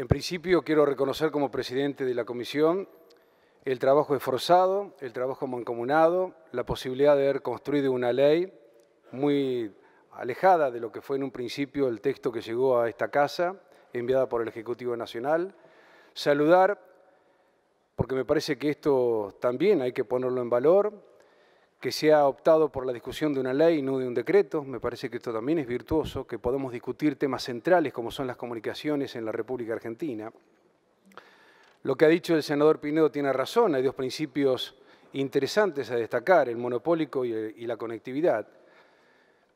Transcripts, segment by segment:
En principio, quiero reconocer como presidente de la comisión el trabajo esforzado, el trabajo mancomunado, la posibilidad de haber construido una ley muy alejada de lo que fue en un principio el texto que llegó a esta casa, enviada por el Ejecutivo Nacional. Saludar, porque me parece que esto también hay que ponerlo en valor, que se ha optado por la discusión de una ley y no de un decreto. Me parece que esto también es virtuoso, que podemos discutir temas centrales como son las comunicaciones en la República Argentina. Lo que ha dicho el senador Pinedo tiene razón, hay dos principios interesantes a destacar, el monopólico y la conectividad.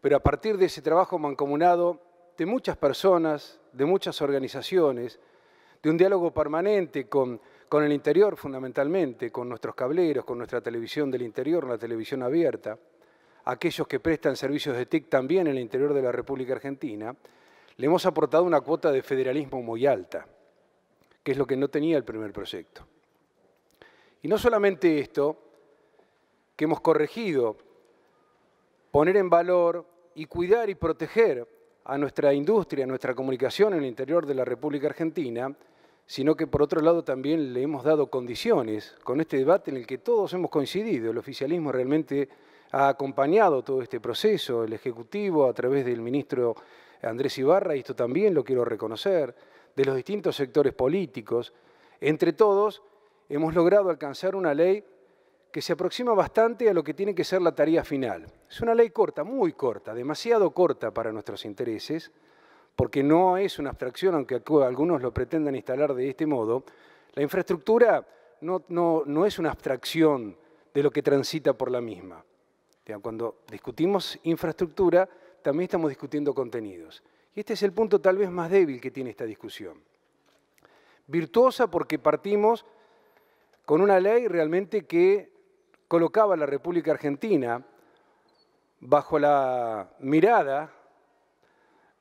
Pero a partir de ese trabajo mancomunado de muchas personas, de muchas organizaciones, de un diálogo permanente con el interior fundamentalmente, con nuestros cableros, con nuestra televisión del interior, la televisión abierta, aquellos que prestan servicios de TIC también en el interior de la República Argentina, le hemos aportado una cuota de federalismo muy alta, que es lo que no tenía el primer proyecto. Y no solamente esto, que hemos corregido, poner en valor y cuidar y proteger a nuestra industria, a nuestra comunicación en el interior de la República Argentina, sino que por otro lado también le hemos dado condiciones con este debate en el que todos hemos coincidido. El oficialismo realmente ha acompañado todo este proceso, el Ejecutivo a través del ministro Andrés Ibarra, y esto también lo quiero reconocer, de los distintos sectores políticos. Entre todos hemos logrado alcanzar una ley que se aproxima bastante a lo que tiene que ser la tarea final. Es una ley corta, muy corta, demasiado corta para nuestros intereses, porque no es una abstracción, aunque algunos lo pretendan instalar de este modo. La infraestructura no es una abstracción de lo que transita por la misma. Cuando discutimos infraestructura, también estamos discutiendo contenidos. Y este es el punto tal vez más débil que tiene esta discusión. Virtuosa porque partimos con una ley realmente que colocaba a la República Argentina bajo la mirada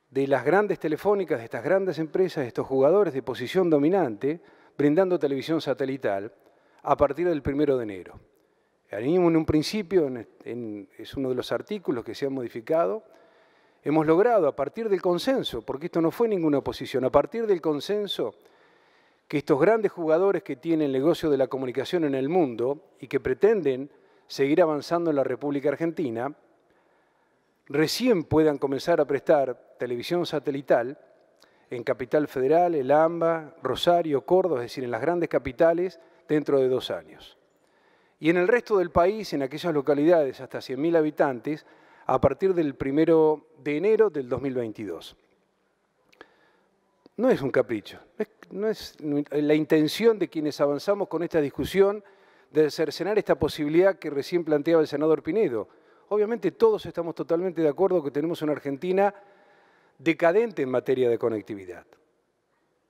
de las grandes telefónicas, de estas grandes empresas, de estos jugadores de posición dominante, brindando televisión satelital a partir del 1 de enero. En un principio, es uno de los artículos que se han modificado, hemos logrado a partir del consenso, porque esto no fue ninguna oposición, a partir del consenso, que estos grandes jugadores que tienen el negocio de la comunicación en el mundo y que pretenden seguir avanzando en la República Argentina, recién puedan comenzar a prestar televisión satelital en Capital Federal, El AMBA, Rosario, Córdoba, es decir, en las grandes capitales, dentro de 2 años. Y en el resto del país, en aquellas localidades hasta 100.000 habitantes, a partir del 1 de enero del 2022. No es un capricho, no es la intención de quienes avanzamos con esta discusión de cercenar esta posibilidad que recién planteaba el senador Pinedo. Obviamente todos estamos totalmente de acuerdo que tenemos una Argentina decadente en materia de conectividad.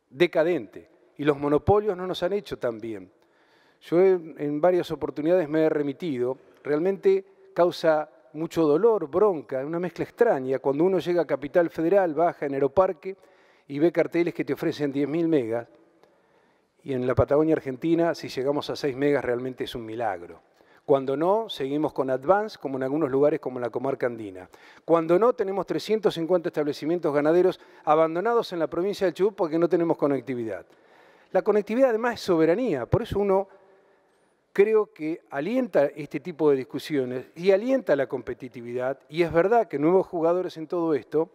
Decadente. Y los monopolios no nos han hecho tan bien. Yo en varias oportunidades me he remitido. Realmente causa mucho dolor, bronca, una mezcla extraña. Cuando uno llega a Capital Federal, baja en Aeroparque y ve carteles que te ofrecen 10.000 megas. Y en la Patagonia Argentina, si llegamos a 6 megas, realmente es un milagro. Cuando no, seguimos con Advance, como en algunos lugares como en la comarca andina. Cuando no, tenemos 350 establecimientos ganaderos abandonados en la provincia del Chubut porque no tenemos conectividad. La conectividad además es soberanía, por eso uno creo que alienta este tipo de discusiones y alienta la competitividad. Y es verdad que nuevos jugadores en todo esto,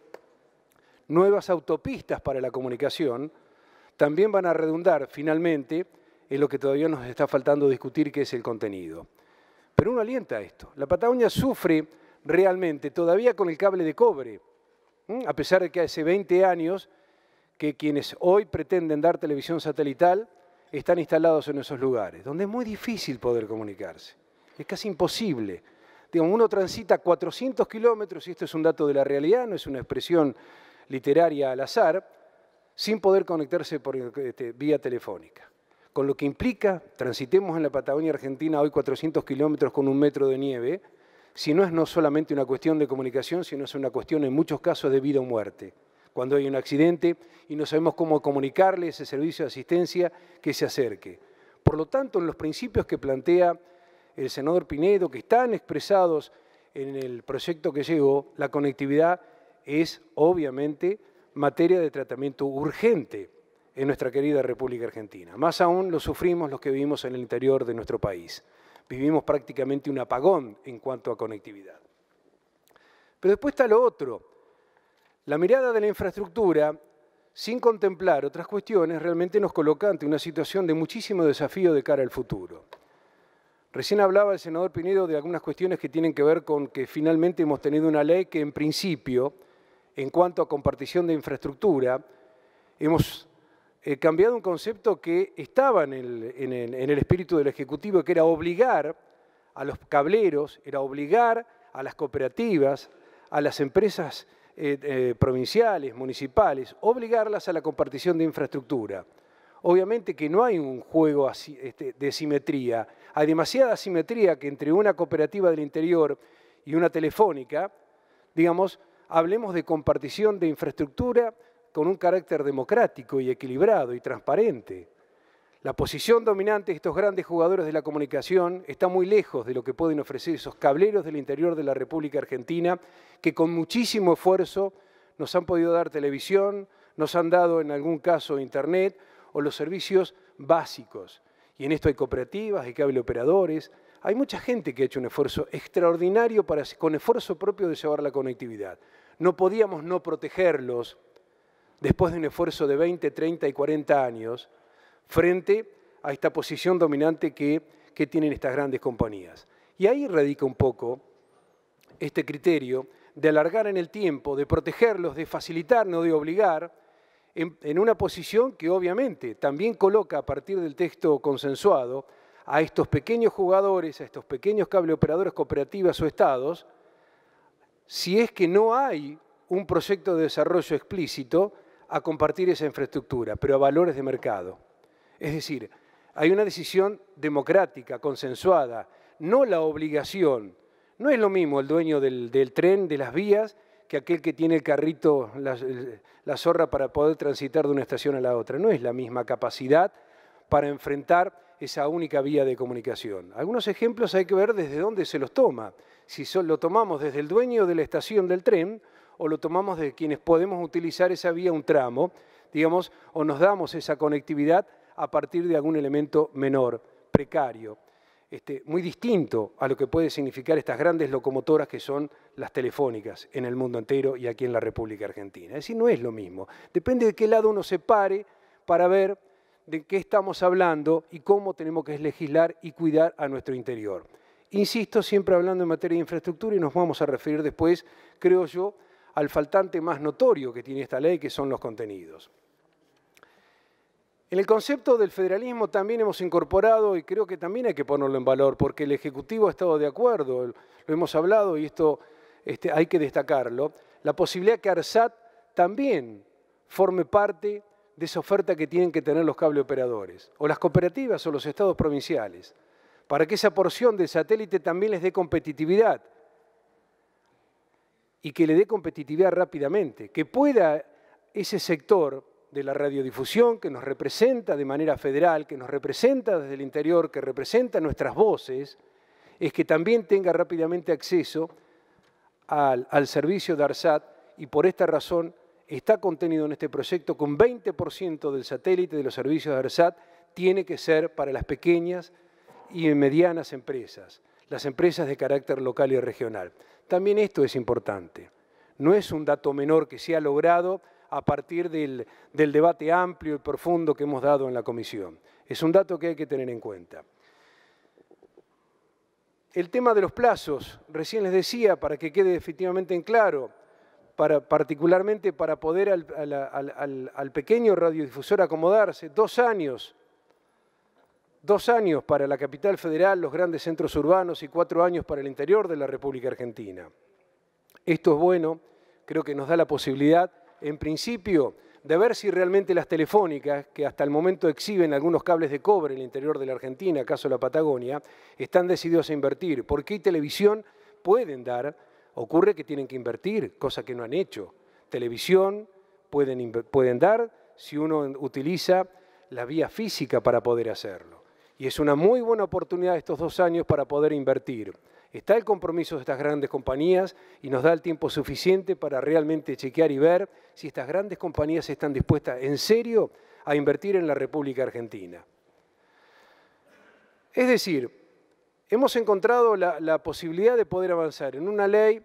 nuevas autopistas para la comunicación, también van a redundar finalmente en lo que todavía nos está faltando discutir, que es el contenido. Pero uno alienta esto. La Patagonia sufre realmente todavía con el cable de cobre, a pesar de que hace 20 años que quienes hoy pretenden dar televisión satelital están instalados en esos lugares, donde es muy difícil poder comunicarse. Es casi imposible. Digamos, uno transita 400 kilómetros, y esto es un dato de la realidad, no es una expresión literaria al azar, sin poder conectarse por vía telefónica. Con lo que implica, transitemos en la Patagonia Argentina hoy 400 kilómetros con 1 metro de nieve, si no es no solamente una cuestión de comunicación, sino es una cuestión en muchos casos de vida o muerte. Cuando hay un accidente y no sabemos cómo comunicarle ese servicio de asistencia que se acerque. Por lo tanto, en los principios que plantea el senador Pinedo, que están expresados en el proyecto que llegó, la conectividad es obviamente materia de tratamiento urgente en nuestra querida República Argentina. Más aún lo sufrimos los que vivimos en el interior de nuestro país. Vivimos prácticamente un apagón en cuanto a conectividad. Pero después está lo otro. La mirada de la infraestructura, sin contemplar otras cuestiones, realmente nos coloca ante una situación de muchísimo desafío de cara al futuro. Recién hablaba el senador Pinedo de algunas cuestiones que tienen que ver con que finalmente hemos tenido una ley que en principio, en cuanto a compartición de infraestructura, hemos cambiado un concepto que estaba en el espíritu del Ejecutivo, que era obligar a los cableros, era obligar a las cooperativas, a las empresas provinciales, municipales, obligarlas a la compartición de infraestructura. Obviamente que no hay un juego de simetría, hay demasiada simetría que entre una cooperativa del interior y una telefónica, digamos, hablemos de compartición de infraestructura con un carácter democrático y equilibrado y transparente. La posición dominante de estos grandes jugadores de la comunicación está muy lejos de lo que pueden ofrecer esos cableros del interior de la República Argentina que con muchísimo esfuerzo nos han podido dar televisión, nos han dado en algún caso internet o los servicios básicos. Y en esto hay cooperativas, hay cableoperadores, hay mucha gente que ha hecho un esfuerzo extraordinario con esfuerzo propio de llevar la conectividad. No podíamos no protegerlos después de un esfuerzo de 20, 30 y 40 años frente a esta posición dominante que tienen estas grandes compañías. Y ahí radica un poco este criterio de alargar en el tiempo, de protegerlos, de facilitar, no de obligar, en una posición que obviamente también coloca a partir del texto consensuado a estos pequeños jugadores, a estos pequeños cableoperadores, cooperativas o estados, si es que no hay un proyecto de desarrollo explícito a compartir esa infraestructura, pero a valores de mercado. Es decir, hay una decisión democrática, consensuada, no la obligación. No es lo mismo el dueño del tren, de las vías, que aquel que tiene el carrito, la zorra para poder transitar de una estación a la otra. No es la misma capacidad para enfrentar esa única vía de comunicación. Algunos ejemplos hay que ver desde dónde se los toma. Si lo tomamos desde el dueño de la estación del tren o lo tomamos de quienes podemos utilizar esa vía un tramo, digamos, o nos damos esa conectividad a partir de algún elemento menor, precario. Muy distinto a lo que puede significar estas grandes locomotoras que son las telefónicas en el mundo entero y aquí en la República Argentina. Es decir, no es lo mismo. Depende de qué lado uno se pare para ver de qué estamos hablando y cómo tenemos que legislar y cuidar a nuestro interior. Insisto, siempre hablando en materia de infraestructura y nos vamos a referir después, creo yo, al faltante más notorio que tiene esta ley, que son los contenidos. En el concepto del federalismo también hemos incorporado, y creo que también hay que ponerlo en valor, porque el Ejecutivo ha estado de acuerdo, lo hemos hablado y esto hay que destacarlo, la posibilidad que ARSAT también forme parte de esa oferta que tienen que tener los cableoperadores, o las cooperativas o los estados provinciales, para que esa porción del satélite también les dé competitividad y que le dé competitividad rápidamente, que pueda ese sector de la radiodifusión que nos representa de manera federal, que nos representa desde el interior, que representa nuestras voces, es que también tenga rápidamente acceso al servicio de ARSAT y por esta razón está contenido en este proyecto con 20% del satélite de los servicios de ARSAT tiene que ser para las pequeñas y medianas empresas, las empresas de carácter local y regional. También esto es importante. No es un dato menor que se ha logrado a partir del debate amplio y profundo que hemos dado en la comisión. Es un dato que hay que tener en cuenta. El tema de los plazos, recién les decía, para que quede definitivamente en claro, particularmente para poder al pequeño radiodifusor acomodarse, 2 años. 2 años para la capital federal, los grandes centros urbanos y 4 años para el interior de la República Argentina. Esto es bueno, creo que nos da la posibilidad, en principio, de ver si realmente las telefónicas, que hasta el momento exhiben algunos cables de cobre en el interior de la Argentina, caso de la Patagonia, están decididos a invertir. Porque hay televisión, pueden dar, ocurre que tienen que invertir, cosa que no han hecho. Televisión pueden dar si uno utiliza la vía física para poder hacerlo. Y es una muy buena oportunidad estos 2 años para poder invertir. Está el compromiso de estas grandes compañías y nos da el tiempo suficiente para realmente chequear y ver si estas grandes compañías están dispuestas en serio a invertir en la República Argentina. Es decir, hemos encontrado la posibilidad de poder avanzar en una ley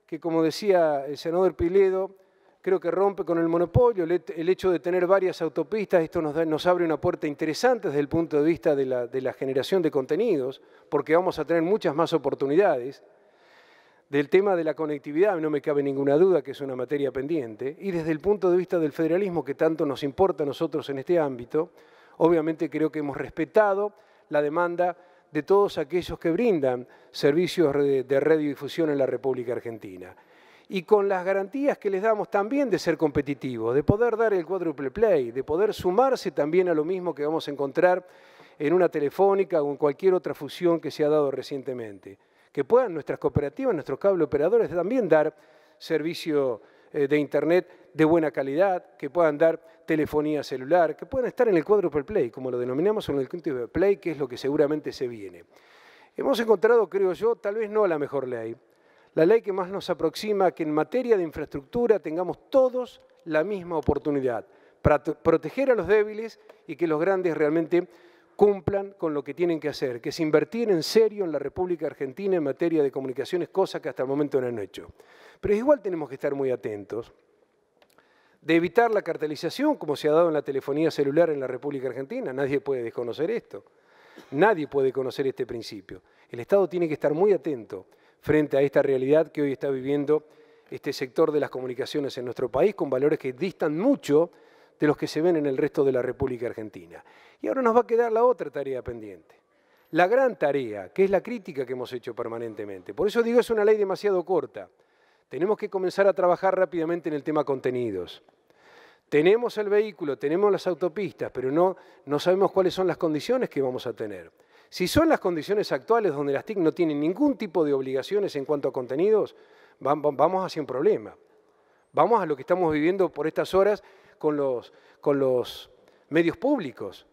que, como decía el senador Piledo, creo que rompe con el monopolio, el hecho de tener varias autopistas. Esto nos abre una puerta interesante desde el punto de vista de la generación de contenidos, porque vamos a tener muchas más oportunidades. Del tema de la conectividad no me cabe ninguna duda que es una materia pendiente, y desde el punto de vista del federalismo que tanto nos importa a nosotros en este ámbito, obviamente creo que hemos respetado la demanda de todos aquellos que brindan servicios de radiodifusión en la República Argentina. Y con las garantías que les damos también de ser competitivos, de poder dar el quádruple play, de poder sumarse también a lo mismo que vamos a encontrar en una telefónica o en cualquier otra fusión que se ha dado recientemente. Que puedan nuestras cooperativas, nuestros cable operadores también dar servicio de Internet de buena calidad, que puedan dar telefonía celular, que puedan estar en el quádruple play, como lo denominamos en el quíntuple play, que es lo que seguramente se viene. Hemos encontrado, creo yo, tal vez no la mejor ley, la ley que más nos aproxima a que en materia de infraestructura tengamos todos la misma oportunidad para proteger a los débiles y que los grandes realmente cumplan con lo que tienen que hacer, que es invertir en serio en la República Argentina en materia de comunicaciones, cosa que hasta el momento no han hecho. Pero igual tenemos que estar muy atentos de evitar la cartelización, como se ha dado en la telefonía celular en la República Argentina. Nadie puede desconocer esto. Nadie puede conocer este principio. El Estado tiene que estar muy atento frente a esta realidad que hoy está viviendo este sector de las comunicaciones en nuestro país, con valores que distan mucho de los que se ven en el resto de la República Argentina. Y ahora nos va a quedar la otra tarea pendiente, la gran tarea, que es la crítica que hemos hecho permanentemente. Por eso digo, es una ley demasiado corta. Tenemos que comenzar a trabajar rápidamente en el tema contenidos. Tenemos el vehículo, tenemos las autopistas, pero no sabemos cuáles son las condiciones que vamos a tener. Si son las condiciones actuales donde las TIC no tienen ningún tipo de obligaciones en cuanto a contenidos, vamos hacia un problema. Vamos a lo que estamos viviendo por estas horas con los medios públicos,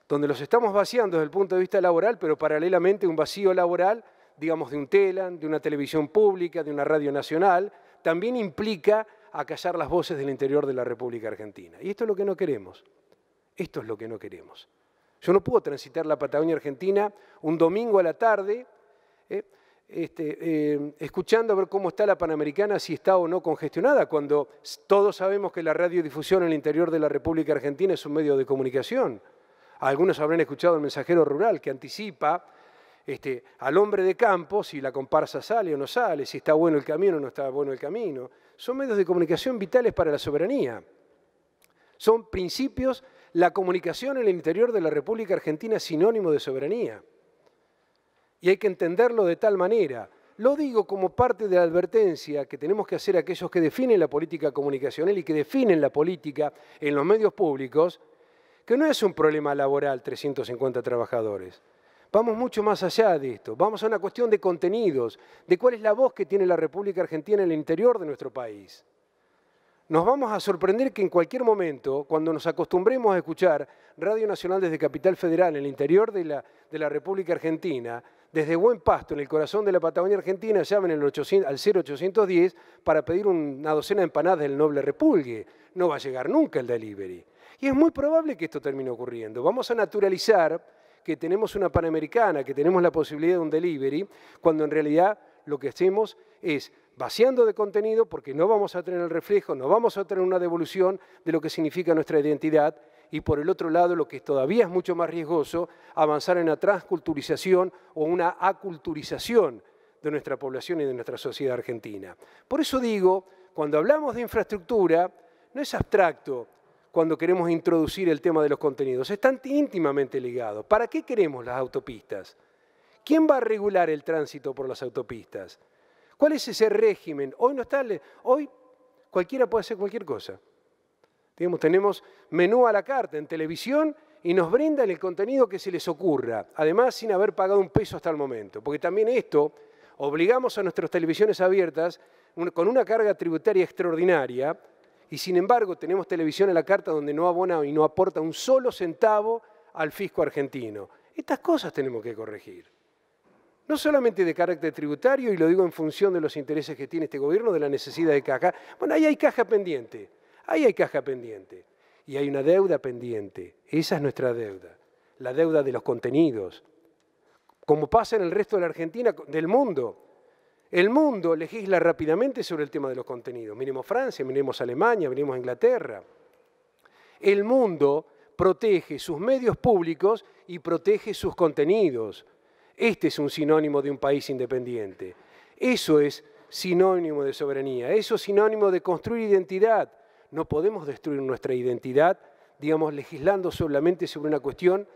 donde los estamos vaciando desde el punto de vista laboral, pero paralelamente un vacío laboral, digamos, de un TELAN, de una televisión pública, de una radio nacional, también implica acallar las voces del interior de la República Argentina. Y esto es lo que no queremos. Esto es lo que no queremos. Yo no puedo transitar la Patagonia Argentina un domingo a la tarde, escuchando a ver cómo está la Panamericana, si está o no congestionada, cuando todos sabemos que la radiodifusión en el interior de la República Argentina es un medio de comunicación. Algunos habrán escuchado el Mensajero Rural, que anticipa al hombre de campo si la comparsa sale o no sale, si está bueno el camino o no está bueno el camino. Son medios de comunicación vitales para la soberanía. Son principios. La comunicación en el interior de la República Argentina es sinónimo de soberanía. Y hay que entenderlo de tal manera. Lo digo como parte de la advertencia que tenemos que hacer a aquellos que definen la política comunicacional y que definen la política en los medios públicos, que no es un problema laboral 350 trabajadores. Vamos mucho más allá de esto. Vamos a una cuestión de contenidos, de cuál es la voz que tiene la República Argentina en el interior de nuestro país. Nos vamos a sorprender que en cualquier momento, cuando nos acostumbremos a escuchar Radio Nacional desde Capital Federal, en el interior de la República Argentina, desde Buen Pasto, en el corazón de la Patagonia Argentina, llamen al 0810 para pedir una docena de empanadas del Noble Repulgue. No va a llegar nunca el delivery. Y es muy probable que esto termine ocurriendo. Vamos a naturalizar que tenemos una Panamericana, que tenemos la posibilidad de un delivery, cuando en realidad lo que hacemos es vaciando de contenido, porque no vamos a tener el reflejo, no vamos a tener una devolución de lo que significa nuestra identidad, y por el otro lado, lo que todavía es mucho más riesgoso, avanzar en la transculturización o una aculturización de nuestra población y de nuestra sociedad argentina. Por eso digo, cuando hablamos de infraestructura, no es abstracto cuando queremos introducir el tema de los contenidos, están íntimamente ligados. ¿Para qué queremos las autopistas? ¿Quién va a regular el tránsito por las autopistas? ¿Cuál es ese régimen? Hoy cualquiera puede hacer cualquier cosa. Digamos, tenemos menú a la carta en televisión y nos brindan el contenido que se les ocurra, además sin haber pagado un peso hasta el momento, porque también esto obligamos a nuestras televisiones abiertas con una carga tributaria extraordinaria y sin embargo tenemos televisión a la carta donde no abona y no aporta un solo centavo al fisco argentino. Estas cosas tenemos que corregir. No solamente de carácter tributario, y lo digo en función de los intereses que tiene este gobierno, de la necesidad de caja. Bueno, ahí hay caja pendiente. Ahí hay caja pendiente. Y hay una deuda pendiente. Esa es nuestra deuda. La deuda de los contenidos. Como pasa en el resto de la Argentina, del mundo. El mundo legisla rápidamente sobre el tema de los contenidos. Miremos Francia, miremos Alemania, miremos Inglaterra. El mundo protege sus medios públicos y protege sus contenidos. Este es un sinónimo de un país independiente. Eso es sinónimo de soberanía, eso es sinónimo de construir identidad. No podemos destruir nuestra identidad, digamos, legislando solamente sobre una cuestión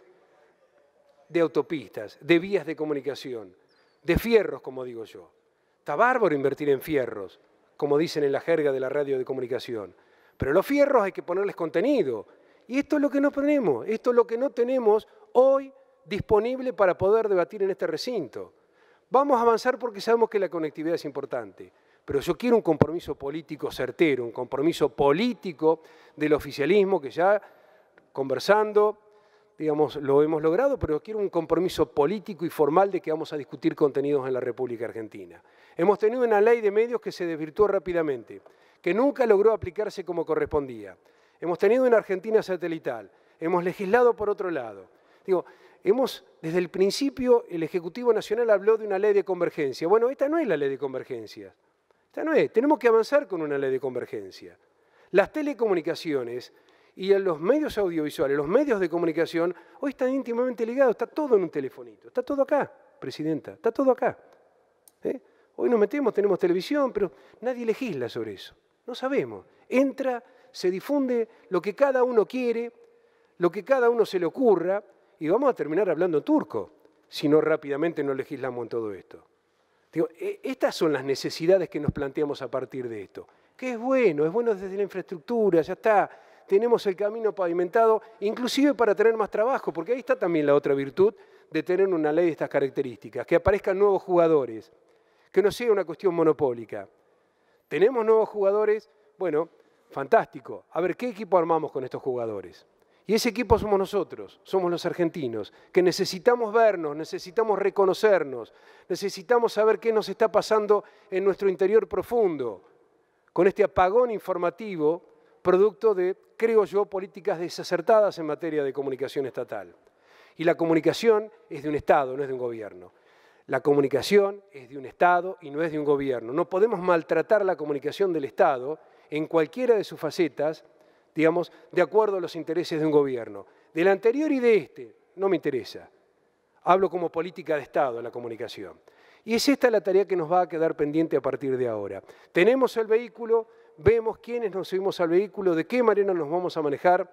de autopistas, de vías de comunicación, de fierros, como digo yo. Está bárbaro invertir en fierros, como dicen en la jerga de la radio de comunicación. Pero los fierros hay que ponerles contenido. Y esto es lo que no tenemos, esto es lo que no tenemos hoy disponible para poder debatir en este recinto. Vamos a avanzar porque sabemos que la conectividad es importante, pero yo quiero un compromiso político certero, un compromiso político del oficialismo que ya conversando, digamos, lo hemos logrado, pero quiero un compromiso político y formal de que vamos a discutir contenidos en la República Argentina. Hemos tenido una ley de medios que se desvirtuó rápidamente, que nunca logró aplicarse como correspondía. Hemos tenido una Argentina satelital, hemos legislado por otro lado. Digo, desde el principio, el Ejecutivo Nacional habló de una ley de convergencia. Bueno, esta no es la ley de convergencia. Esta no es. Tenemos que avanzar con una ley de convergencia. Las telecomunicaciones y los medios audiovisuales, los medios de comunicación, hoy están íntimamente ligados. Está todo en un telefonito. Está todo acá, Presidenta. Está todo acá. Hoy nos metemos, tenemos televisión, pero nadie legisla sobre eso. No sabemos. Entra, se difunde lo que cada uno quiere, lo que cada uno se le ocurra, y vamos a terminar hablando turco, si no rápidamente no legislamos en todo esto. Digo, estas son las necesidades que nos planteamos a partir de esto. Que es bueno desde la infraestructura, ya está, tenemos el camino pavimentado, inclusive para tener más trabajo, porque ahí está también la otra virtud de tener una ley de estas características, que aparezcan nuevos jugadores, que no sea una cuestión monopólica. ¿Tenemos nuevos jugadores? Bueno, fantástico. A ver, ¿qué equipo armamos con estos jugadores? Y ese equipo somos nosotros, somos los argentinos, que necesitamos vernos, necesitamos reconocernos, necesitamos saber qué nos está pasando en nuestro interior profundo, con este apagón informativo, producto de, creo yo, políticas desacertadas en materia de comunicación estatal. Y la comunicación es de un Estado, no es de un gobierno. La comunicación es de un Estado y no es de un gobierno. No podemos maltratar la comunicación del Estado en cualquiera de sus facetas, digamos, de acuerdo a los intereses de un gobierno. Del anterior y de este, no me interesa. Hablo como política de Estado en la comunicación. Y es esta la tarea que nos va a quedar pendiente a partir de ahora. Tenemos el vehículo, vemos quiénes nos subimos al vehículo, de qué manera nos vamos a manejar,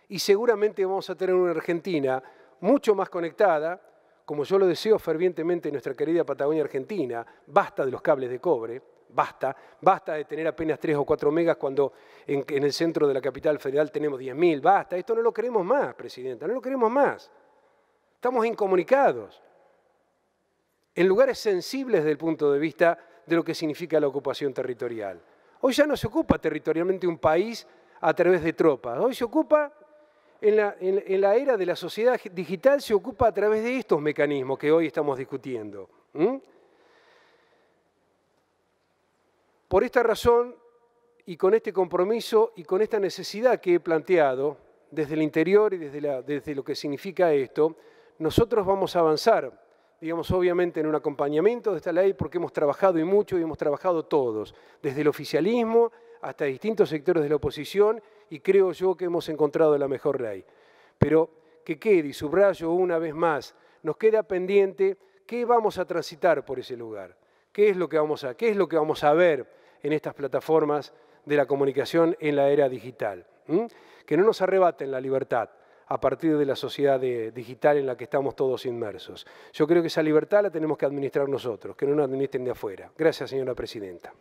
y seguramente vamos a tener una Argentina mucho más conectada, como yo lo deseo fervientemente en nuestra querida Patagonia Argentina. Basta de los cables de cobre. Basta de tener apenas 3 o 4 megas cuando en el centro de la capital federal tenemos 10.000, basta. Esto no lo queremos más, Presidenta, no lo queremos más. Estamos incomunicados, en lugares sensibles desde el punto de vista de lo que significa la ocupación territorial. Hoy ya no se ocupa territorialmente un país a través de tropas, hoy se ocupa, en la era de la sociedad digital, se ocupa a través de estos mecanismos que hoy estamos discutiendo. Por esta razón, y con este compromiso, y con esta necesidad que he planteado, desde el interior y desde lo que significa esto, nosotros vamos a avanzar, digamos, obviamente en un acompañamiento de esta ley, porque hemos trabajado y mucho, y hemos trabajado todos, desde el oficialismo hasta distintos sectores de la oposición, y creo yo que hemos encontrado la mejor ley. Pero que quede, y subrayo una vez más, nos queda pendiente qué vamos a transitar por ese lugar. ¿Qué es lo que vamos a ver en estas plataformas de la comunicación en la era digital? Que no nos arrebaten la libertad a partir de la sociedad digital en la que estamos todos inmersos. Yo creo que esa libertad la tenemos que administrar nosotros, que no nos administren de afuera. Gracias, señora Presidenta.